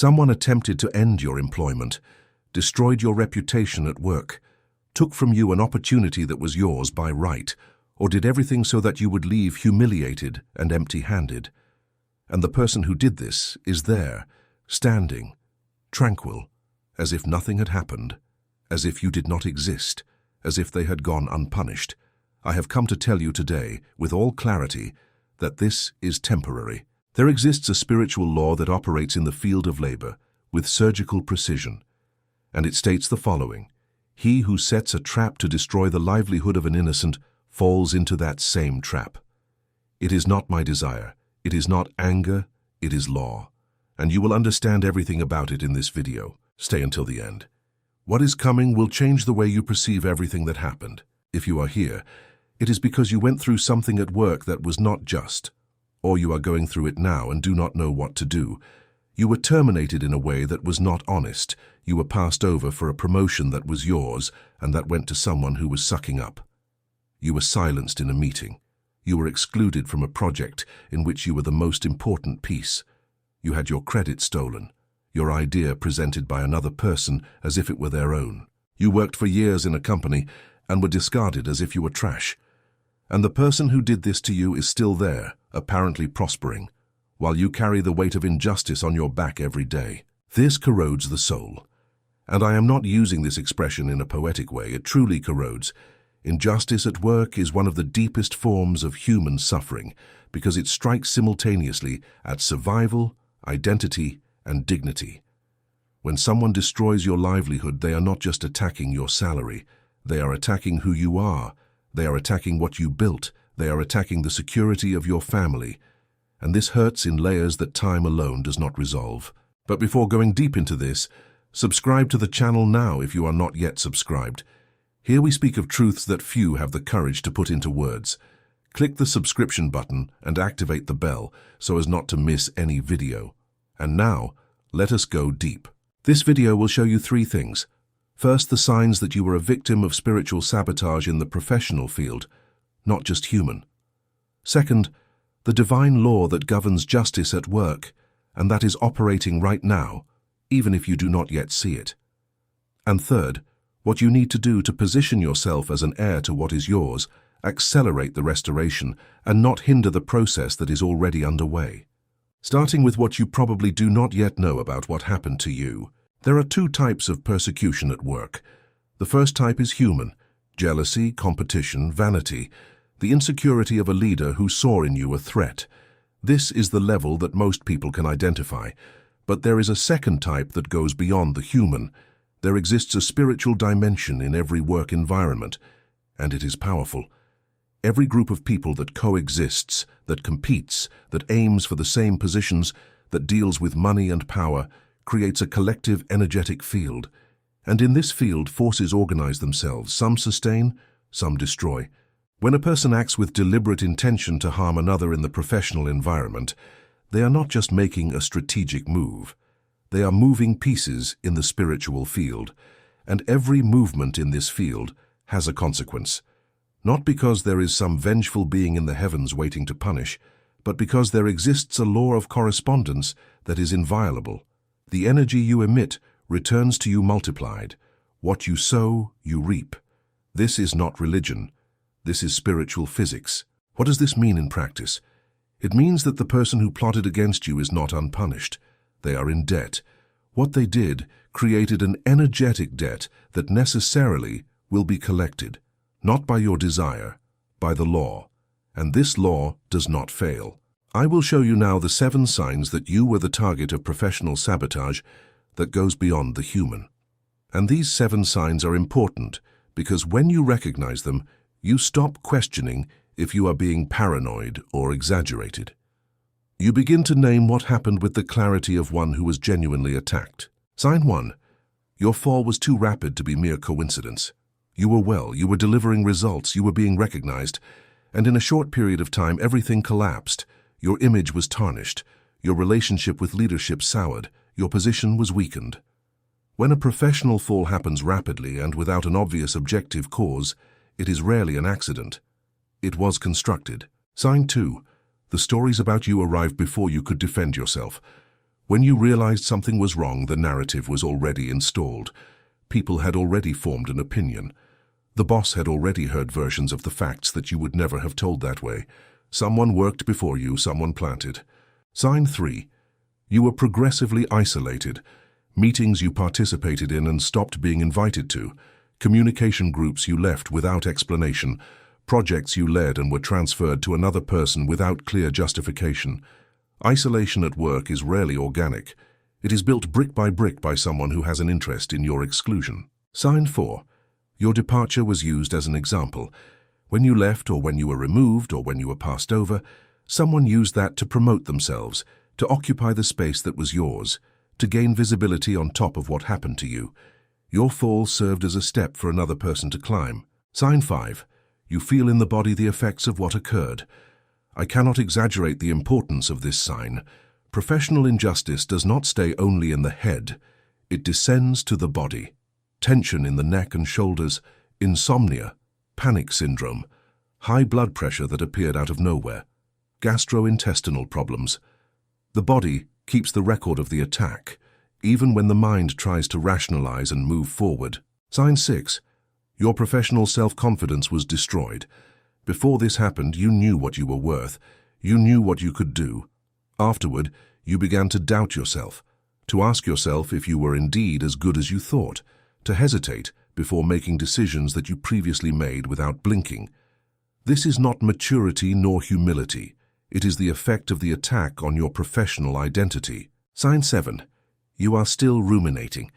Someone attempted to end your employment, destroyed your reputation at work, took from you an opportunity that was yours by right, or did everything so that you would leave humiliated and empty-handed. And the person who did this is there, standing, tranquil, as if nothing had happened, as if you did not exist, as if they had gone unpunished. I have come to tell you today, with all clarity, that this is temporary. There exists a spiritual law that operates in the field of labor with surgical precision, and it states the following: he who sets a trap to destroy the livelihood of an innocent falls into that same trap. It is not my desire, it is not anger, it is law, and you will understand everything about it in this video. Stay until the end. What is coming will change the way you perceive everything that happened. If you are here, it is because you went through something at work that was not just, or you are going through it now and do not know what to do. You were terminated in a way that was not honest. You were passed over for a promotion that was yours and that went to someone who was sucking up. You were silenced in a meeting. You were excluded from a project in which you were the most important piece. You had your credit stolen, your idea presented by another person as if it were their own. You worked for years in a company and were discarded as if you were trash. And the person who did this to you is still there, apparently prospering, while you carry the weight of injustice on your back every day. This corrodes the soul. And I am not using this expression in a poetic way, it truly corrodes. Injustice at work is one of the deepest forms of human suffering because it strikes simultaneously at survival, identity, and dignity. When someone destroys your livelihood, they are not just attacking your salary, they are attacking who you are, they are attacking what you built, they are attacking the security of your family. And this hurts in layers that time alone does not resolve. But before going deep into this, subscribe to the channel now if you are not yet subscribed. Here we speak of truths that few have the courage to put into words. Click the subscription button and activate the bell so as not to miss any video. And now, let us go deep. This video will show you 3 things. First, the signs that you were a victim of spiritual sabotage in the professional field, not just human. Second, the divine law that governs justice at work, and that is operating right now, even if you do not yet see it. And third, what you need to do to position yourself as an heir to what is yours, accelerate the restoration, and not hinder the process that is already underway. Starting with what you probably do not yet know about what happened to you. There are 2 types of persecution at work. The first type is human: jealousy, competition, vanity, the insecurity of a leader who saw in you a threat. This is the level that most people can identify. But there is a second type that goes beyond the human. There exists a spiritual dimension in every work environment, and it is powerful. Every group of people that coexists, that competes, that aims for the same positions, that deals with money and power, creates a collective energetic field. And in this field, forces organize themselves. Some sustain, some destroy. When a person acts with deliberate intention to harm another in the professional environment, they are not just making a strategic move. They are moving pieces in the spiritual field, and every movement in this field has a consequence. Not because there is some vengeful being in the heavens waiting to punish, but because there exists a law of correspondence that is inviolable. The energy you emit returns to you multiplied. What you sow, you reap. This is not religion. This is spiritual physics. What does this mean in practice? It means that the person who plotted against you is not unpunished. They are in debt. What they did created an energetic debt that necessarily will be collected, not by your desire, by the law. And this law does not fail. I will show you now the 7 signs that you were the target of professional sabotage that goes beyond the human. And these 7 signs are important because when you recognize them, you stop questioning if you are being paranoid or exaggerated. You begin to name what happened with the clarity of one who was genuinely attacked. Sign 1. Your fall was too rapid to be mere coincidence. You were well, you were delivering results, you were being recognized, and in a short period of time everything collapsed. Your image was tarnished, your relationship with leadership soured, your position was weakened. When a professional fall happens rapidly and without an obvious objective cause, it is rarely an accident. It was constructed. Sign 2. The stories about you arrived before you could defend yourself. When you realized something was wrong, the narrative was already installed. People had already formed an opinion. The boss had already heard versions of the facts that you would never have told that way. Someone worked before you, someone planted. Sign 3. You were progressively isolated. Meetings you participated in and stopped being invited to. Communication groups you left without explanation. Projects you led and were transferred to another person without clear justification. Isolation at work is rarely organic. It is built brick by someone who has an interest in your exclusion. Sign 4. Your departure was used as an example. When you left, or when you were removed, or when you were passed over, someone used that to promote themselves, to occupy the space that was yours, to gain visibility on top of what happened to you. Your fall served as a step for another person to climb. Sign 5. You feel in the body the effects of what occurred. I cannot exaggerate the importance of this sign. Professional injustice does not stay only in the head. It descends to the body. Tension in the neck and shoulders, insomnia, panic syndrome, high blood pressure that appeared out of nowhere, gastrointestinal problems. The body keeps the record of the attack, even when the mind tries to rationalize and move forward. Sign 6. Your professional self-confidence was destroyed. Before this happened, you knew what you were worth. You knew what you could do. Afterward, you began to doubt yourself, to ask yourself if you were indeed as good as you thought, to hesitate before making decisions that you previously made without blinking. This is not maturity nor humility. It is the effect of the attack on your professional identity. Sign 7. You are still ruminating.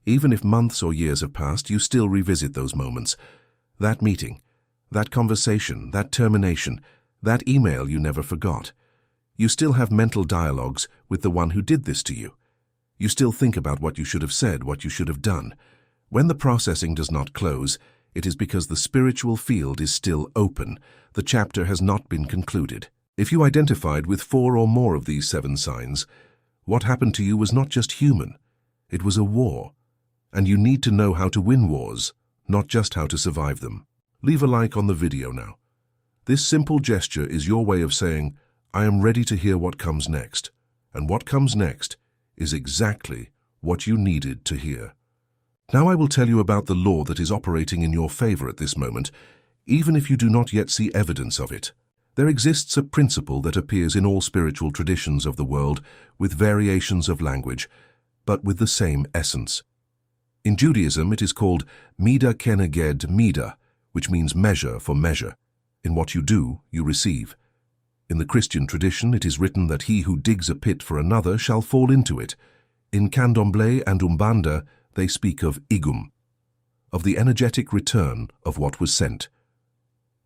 Even if months or years have passed, you still revisit those moments. That meeting, that conversation, that termination, that email you never forgot. You still have mental dialogues with the one who did this to you. You still think about what you should have said, what you should have done. When the processing does not close, it is because the spiritual field is still open. The chapter has not been concluded. If you identified with 4 or more of these 7 signs, what happened to you was not just human. It was a war. And you need to know how to win wars, not just how to survive them. Leave a like on the video now. This simple gesture is your way of saying, I am ready to hear what comes next. And what comes next is exactly what you needed to hear. Now I will tell you about the law that is operating in your favor at this moment, even if you do not yet see evidence of it. There exists a principle that appears in all spiritual traditions of the world with variations of language, but with the same essence. In Judaism, it is called Midah Keneged Midah, which means measure for measure. In what you do, you receive. In the Christian tradition, it is written that he who digs a pit for another shall fall into it. In Candomblé and Umbanda, they speak of igum, of the energetic return of what was sent.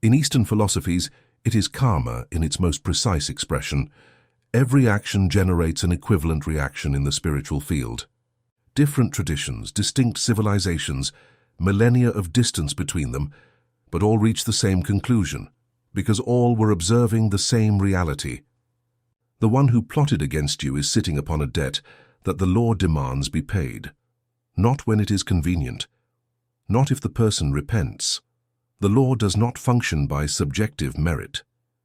In Eastern philosophies, it is karma in its most precise expression. Every action generates an equivalent reaction in the spiritual field. Different traditions, distinct civilizations, millennia of distance between them, but all reach the same conclusion, because all were observing the same reality. The one who plotted against you is sitting upon a debt that the law demands be paid. Not when it is convenient. Not if the person repents. The law does not function by subjective merit.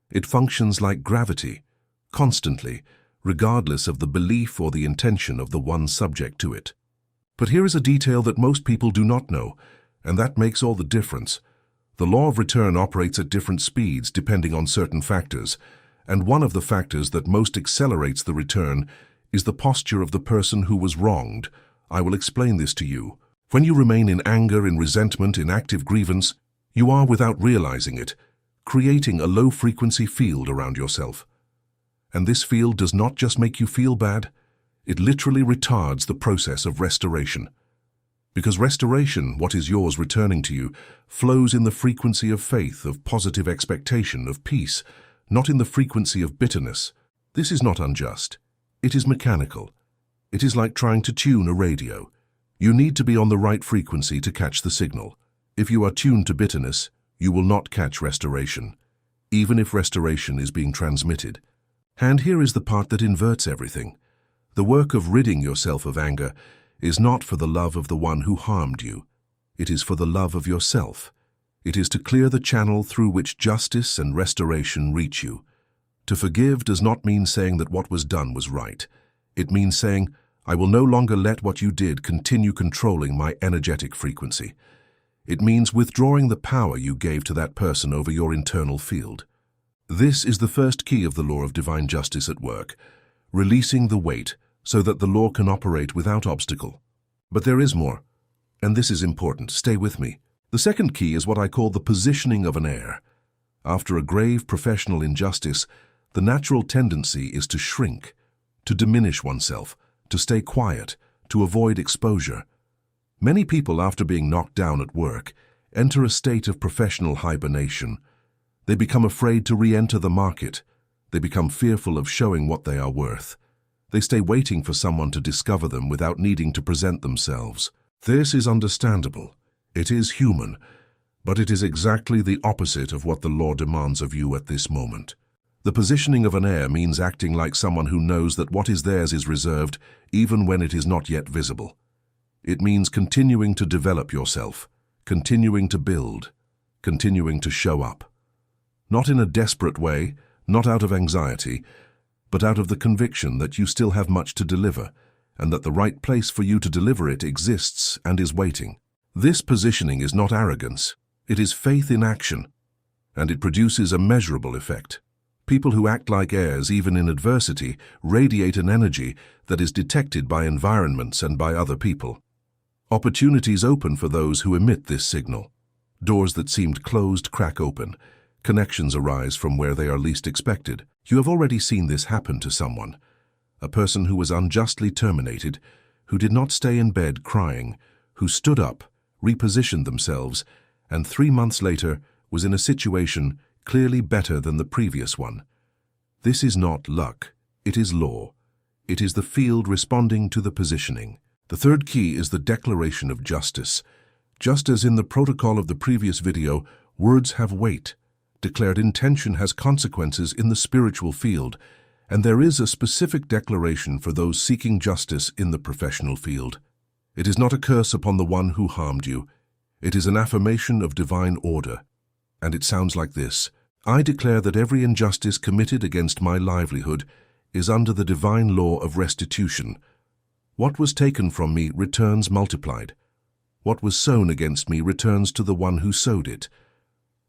It functions like gravity, constantly, regardless of the belief or the intention of the one subject to it. But here is a detail that most people do not know, and that makes all the difference. The law of return operates at different speeds depending on certain factors, and one of the factors that most accelerates the return is the posture of the person who was wronged. I will explain this to you. When you remain in anger, in resentment, in active grievance, you are, without realizing it, creating a low-frequency field around yourself. And this field does not just make you feel bad, it literally retards the process of restoration. Because restoration, what is yours returning to you, flows in the frequency of faith, of positive expectation, of peace, not in the frequency of bitterness. This is not unjust. It is mechanical. It is like trying to tune a radio. You need to be on the right frequency to catch the signal. If you are tuned to bitterness, you will not catch restoration, even if restoration is being transmitted. And here is the part that inverts everything. The work of ridding yourself of anger is not for the love of the one who harmed you. It is for the love of yourself. It is to clear the channel through which justice and restoration reach you. To forgive does not mean saying that what was done was right. It means saying, I will no longer let what you did continue controlling my energetic frequency. It means withdrawing the power you gave to that person over your internal field. This is the first key of the law of divine justice at work, releasing the weight so that the law can operate without obstacle. But there is more, and this is important. Stay with me. The second key is what I call the positioning of an heir. After a grave professional injustice, the natural tendency is to shrink, to diminish oneself, to stay quiet, to avoid exposure. Many people, after being knocked down at work, enter a state of professional hibernation. They become afraid to re-enter the market. They become fearful of showing what they are worth. They stay waiting for someone to discover them without needing to present themselves. This is understandable. It is human, but it is exactly the opposite of what the law demands of you at this moment. The positioning of an heir means acting like someone who knows that what is theirs is reserved, even when it is not yet visible. It means continuing to develop yourself, continuing to build, continuing to show up. Not in a desperate way, not out of anxiety, but out of the conviction that you still have much to deliver, and that the right place for you to deliver it exists and is waiting. This positioning is not arrogance, it is faith in action, and it produces a measurable effect. People who act like heirs, even in adversity, radiate an energy that is detected by environments and by other people. Opportunities open for those who emit this signal. Doors that seemed closed crack open. Connections arise from where they are least expected. You have already seen this happen to someone. A person who was unjustly terminated, who did not stay in bed crying, who stood up, repositioned themselves, and 3 months later was in a situation clearly better than the previous one. This is not luck, it is law. It is the field responding to the positioning. The third key is the declaration of justice. Just as in the protocol of the previous video, words have weight. Declared intention has consequences in the spiritual field, and there is a specific declaration for those seeking justice in the professional field. It is not a curse upon the one who harmed you. It is an affirmation of divine order. And it sounds like this: I declare that every injustice committed against my livelihood is under the divine law of restitution. What was taken from me returns multiplied. What was sown against me returns to the one who sowed it.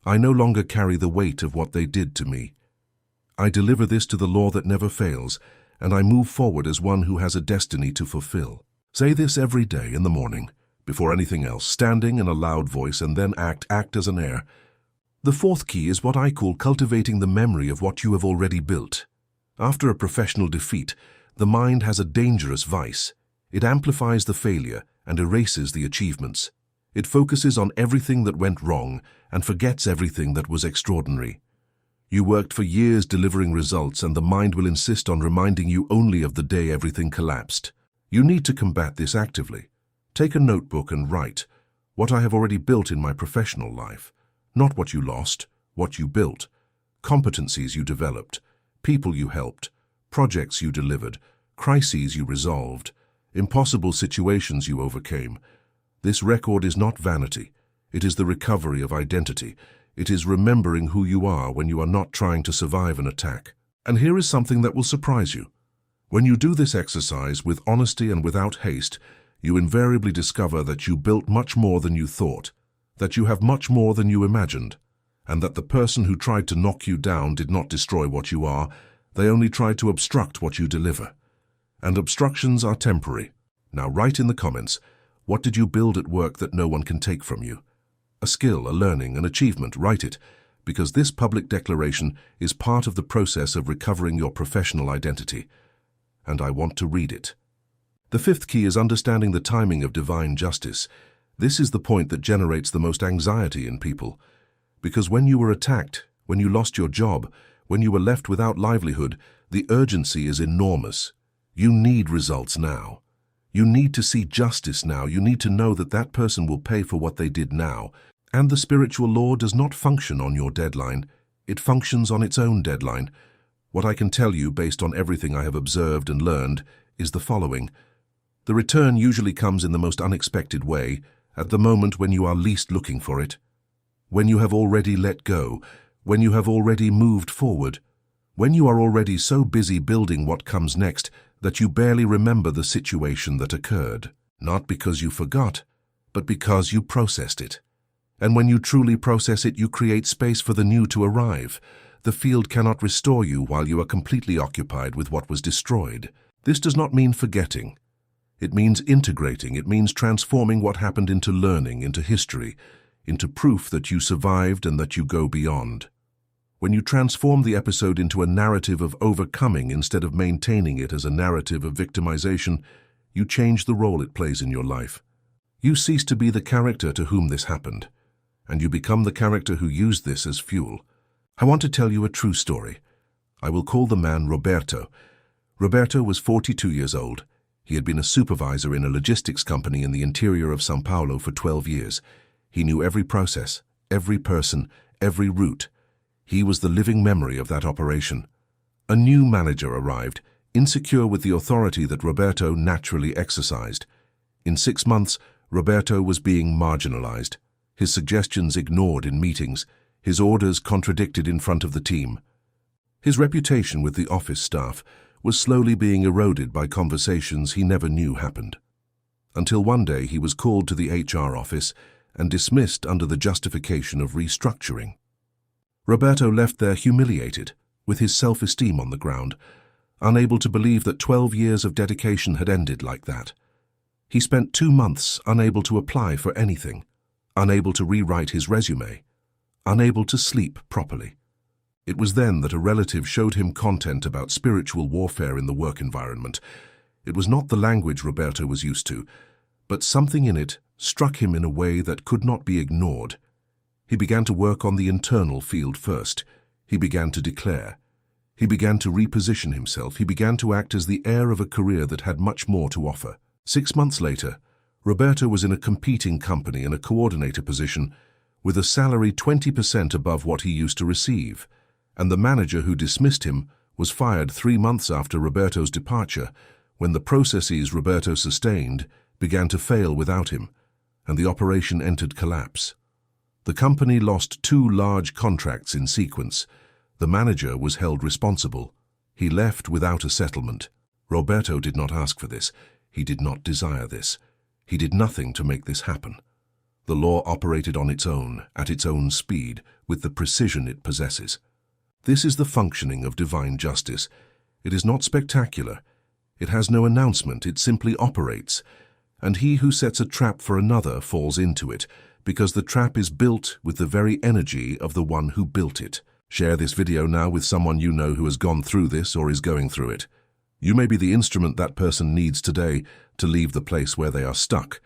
I no longer carry the weight of what they did to me. I deliver this to the law that never fails, and I move forward as one who has a destiny to fulfill. Say this every day in the morning, before anything else, standing in a loud voice, and then act as an heir. The fourth key is what I call cultivating the memory of what you have already built. After a professional defeat, the mind has a dangerous vice. It amplifies the failure and erases the achievements. It focuses on everything that went wrong and forgets everything that was extraordinary. You worked for years delivering results, and the mind will insist on reminding you only of the day everything collapsed. You need to combat this actively. Take a notebook and write what I have already built in my professional life. Not what you lost, what you built. Competencies you developed, people you helped, projects you delivered, crises you resolved, impossible situations you overcame. This record is not vanity. It is the recovery of identity. It is remembering who you are when you are not trying to survive an attack. And here is something that will surprise you. When you do this exercise with honesty and without haste, you invariably discover that you built much more than you thought, that you have much more than you imagined, and that the person who tried to knock you down did not destroy what you are, they only tried to obstruct what you deliver. And obstructions are temporary. Now write in the comments, what did you build at work that no one can take from you? A skill, a learning, an achievement, write it, because this public declaration is part of the process of recovering your professional identity. And I want to read it. The fifth key is understanding the timing of divine justice. This is the point that generates the most anxiety in people. Because when you were attacked, when you lost your job, when you were left without livelihood, the urgency is enormous. You need results now. You need to see justice now. You need to know that that person will pay for what they did now. And the spiritual law does not function on your deadline. It functions on its own deadline. What I can tell you, based on everything I have observed and learned, is the following. The return usually comes in the most unexpected way, at the moment when you are least looking for it. When you have already let go, when you have already moved forward, when you are already so busy building what comes next that you barely remember the situation that occurred, not because you forgot, but because you processed it. And when you truly process it, you create space for the new to arrive. The field cannot restore you while you are completely occupied with what was destroyed. This does not mean forgetting. It means integrating. It means transforming what happened into learning, into history, into proof that you survived and that you go beyond. When you transform the episode into a narrative of overcoming instead of maintaining it as a narrative of victimization, you change the role it plays in your life. You cease to be the character to whom this happened, and you become the character who used this as fuel. I want to tell you a true story. I will call the man Roberto. Roberto was 42 years old. He had been a supervisor in a logistics company in the interior of São Paulo for 12 years. He knew every process, every person, every route. He was the living memory of that operation. A new manager arrived, insecure with the authority that Roberto naturally exercised. In 6 months, Roberto was being marginalized, his suggestions ignored in meetings, his orders contradicted in front of the team. His reputation with the office staff was slowly being eroded by conversations he never knew happened. Until one day he was called to the HR office and dismissed under the justification of restructuring. Roberto left there humiliated, with his self-esteem on the ground, unable to believe that 12 years of dedication had ended like that. He spent 2 months unable to apply for anything, unable to rewrite his resume, unable to sleep properly. It was then that a relative showed him content about spiritual warfare in the work environment. It was not the language Roberto was used to, but something in it struck him in a way that could not be ignored. He began to work on the internal field first. He began to declare. He began to reposition himself. He began to act as the heir of a career that had much more to offer. 6 months later, Roberto was in a competing company in a coordinator position with a salary 20% above what he used to receive, and the manager who dismissed him was fired 3 months after Roberto's departure, when the processes Roberto sustained began to fail without him, and the operation entered collapse. The company lost 2 large contracts in sequence. The manager was held responsible. He left without a settlement. Roberto did not ask for this. He did not desire this. He did nothing to make this happen. The law operated on its own, at its own speed, with the precision it possesses. This is the functioning of divine justice. It is not spectacular. It has no announcement. It simply operates. And he who sets a trap for another falls into it, because the trap is built with the very energy of the one who built it. Share this video now with someone you know who has gone through this or is going through it. You may be the instrument that person needs today to leave the place where they are stuck.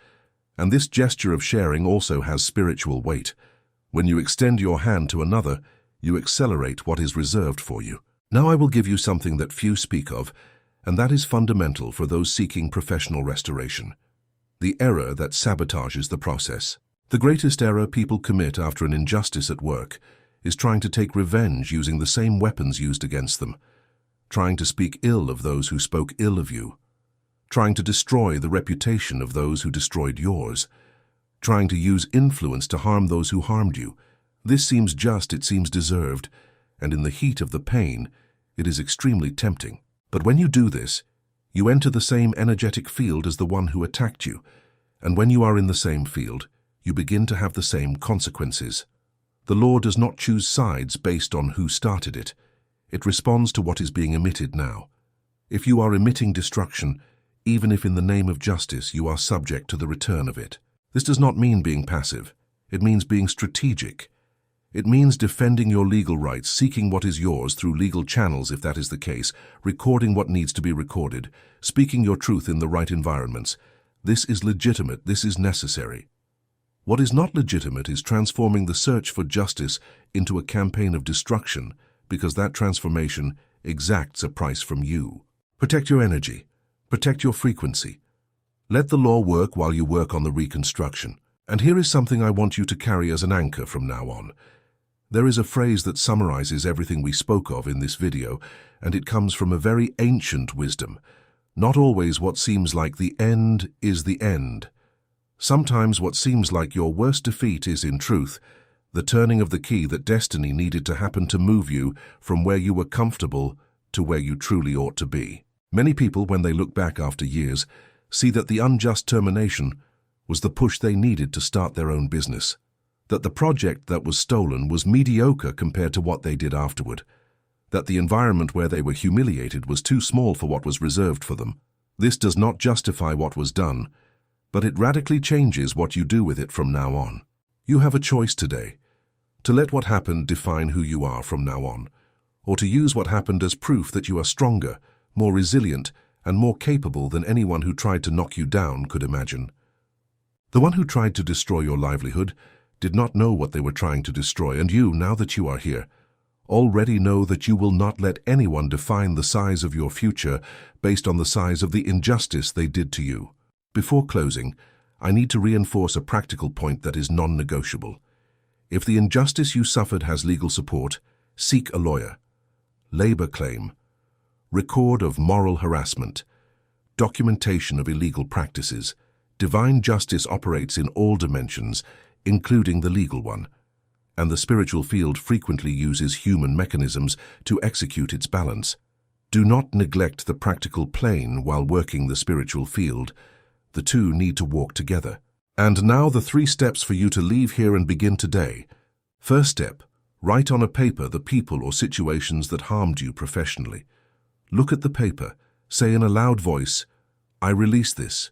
And this gesture of sharing also has spiritual weight. When you extend your hand to another, you accelerate what is reserved for you. Now I will give you something that few speak of, and that is fundamental for those seeking professional restoration. The error that sabotages the process. The greatest error people commit after an injustice at work is trying to take revenge using the same weapons used against them, trying to speak ill of those who spoke ill of you, trying to destroy the reputation of those who destroyed yours, trying to use influence to harm those who harmed you. This seems just, it seems deserved, and in the heat of the pain, it is extremely tempting. But when you do this, you enter the same energetic field as the one who attacked you, and when you are in the same field, you begin to have the same consequences. The law does not choose sides based on who started it. It responds to what is being emitted now. If you are emitting destruction, even if in the name of justice you are subject to the return of it. This does not mean being passive. It means being strategic. It means defending your legal rights, seeking what is yours through legal channels if that is the case, recording what needs to be recorded, speaking your truth in the right environments. This is legitimate. This is necessary. What is not legitimate is transforming the search for justice into a campaign of destruction, because that transformation exacts a price from you. Protect your energy. Protect your frequency. Let the law work while you work on the reconstruction. And here is something I want you to carry as an anchor from now on. There is a phrase that summarizes everything we spoke of in this video, and it comes from a very ancient wisdom. Not always what seems like the end is the end. Sometimes what seems like your worst defeat is, in truth, the turning of the key that destiny needed to happen to move you from where you were comfortable to where you truly ought to be. Many people, when they look back after years, see that the unjust termination was the push they needed to start their own business, that the project that was stolen was mediocre compared to what they did afterward, that the environment where they were humiliated was too small for what was reserved for them. This does not justify what was done, but it radically changes what you do with it from now on. You have a choice today, to let what happened define who you are from now on, or to use what happened as proof that you are stronger, more resilient, and more capable than anyone who tried to knock you down could imagine. The one who tried to destroy your livelihood did not know what they were trying to destroy, and you, now that you are here, already know that you will not let anyone define the size of your future based on the size of the injustice they did to you. Before closing, I need to reinforce a practical point that is non-negotiable. If the injustice you suffered has legal support, seek a lawyer. Labor claim, record of moral harassment, documentation of illegal practices. Divine justice operates in all dimensions, including the legal one, and the spiritual field frequently uses human mechanisms to execute its balance. Do not neglect the practical plane while working the spiritual field. The two need to walk together. And now the 3 steps for you to leave here and begin today. First step, write on a paper the people or situations that harmed you professionally. Look at the paper, say in a loud voice, "I release this."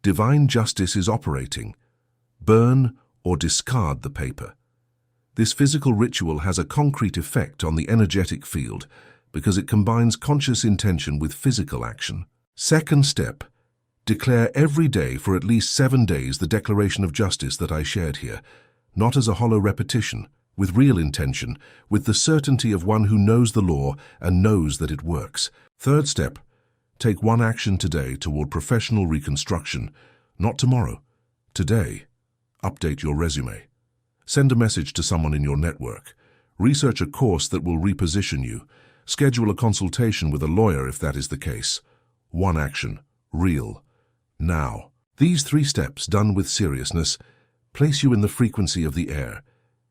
Divine justice is operating. Burn or discard the paper. This physical ritual has a concrete effect on the energetic field because it combines conscious intention with physical action. Second step, declare every day for at least 7 days the declaration of justice that I shared here, not as a hollow repetition, with real intention, with the certainty of one who knows the law and knows that it works. Third step, take 1 action today toward professional reconstruction, not tomorrow, today. Update your resume. Send a message to someone in your network. Research a course that will reposition you. Schedule a consultation with a lawyer if that is the case. 1 action, real, now. These 3 steps, done with seriousness, place you in the frequency of the air,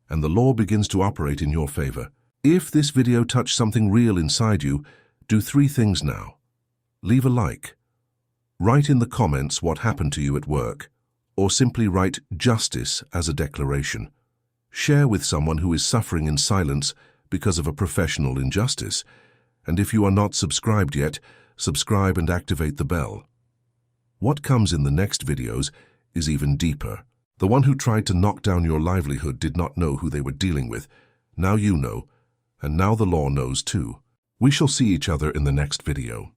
and the law begins to operate in your favor. If this video touched something real inside you, do 3 things now. Leave a like. Write in the comments what happened to you at work, or simply write justice as a declaration. Share with someone who is suffering in silence because of a professional injustice. And if you are not subscribed yet, subscribe and activate the bell. What comes in the next videos is even deeper. The one who tried to knock down your livelihood did not know who they were dealing with. Now you know, and now the law knows too. We shall see each other in the next video.